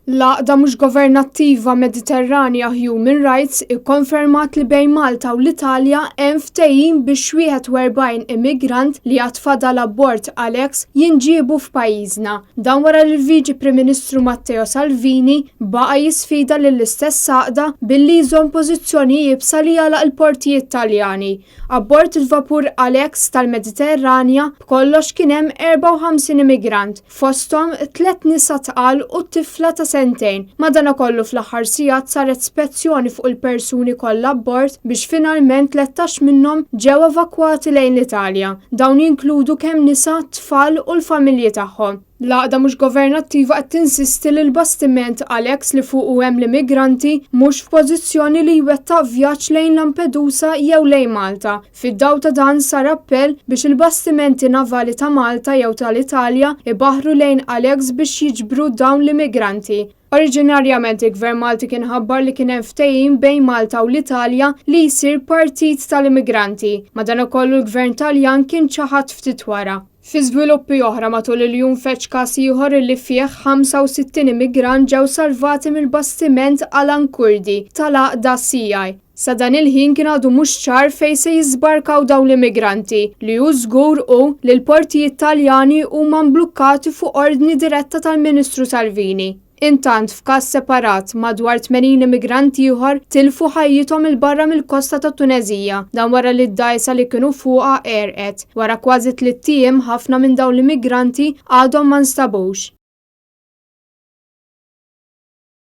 L-għaqda mhux governattiva Mediterranea Human Rights ikkonfermat li bejn Malta u l-Italja hemm ftehim biex 41 immigrant li għad fadal abbord Alex jinġiebu f'pajjiżna. Dan wara li l-Viċi Prim Ministru Matteo Salvini baqa' jisfida lill-istess għaqda billi jżomm pożizzjoni jibsa li jagħlaq il-portijiet Taljani. Abbord il-vapur Alex tal-Mediterranja b'kollox kien hemm 54 immigrant, fosthom 3 nisa tqal u tifla ta' sentejn. Madankollu fl-aħħar sigħat saret spezzjoni fuq il-persuni kollha abbord biex finalment 13 minnhom ġew evakwati lejn l-Italja. Dawn jinkludu kemm nisa, tfal u l-familji tagħhom. L-għaqda mhux governattiva qed tinsisti li l-bastiment Alex li fuqu hemm l-immigranti mhux f'pożizzjoni li jwettaq vjaġġ lejn Lampedusa jew lejn Malta. Fid-dawl ta' dan sar appell biex il-bastimenti navali ta' Malta jew tal-Italja ibaħħru lejn Alex biex jiġbru dawn l-immigranti. Oriġinarjament il-Gvern Malti kien ħabbar li kien hemm ftehim bejn Malta u l-Italja li jsir partit tal-immigranti. Madankollu l-Gvern Taljan kien ċaħad ftit wara. Fi żviluppi oħra matul il-jum feċ każ ieħor li fih 65 immigrant ġew salvati mill-bastiment Alan Kurdi tal-għaqda CI. Sa dan il-ħin kien għadu mhux ċar fejn se jiżbarkaw dawn l-immigranti li hu żgur hu li l-portijiet Taljani huma mblukkati fuq ordni diretta tal-Ministru Salvini. Intant f'każ separat madwar 80 immigrant ieħor tilfu ħajjithom il-barra mill-kosta ta' Tunezija dan wara li d-dgħajsa li kienu fuqha għerqet. Wara kważi 3 ijiem ħafna minn dawn l-immigranti għadhom ma nstabux.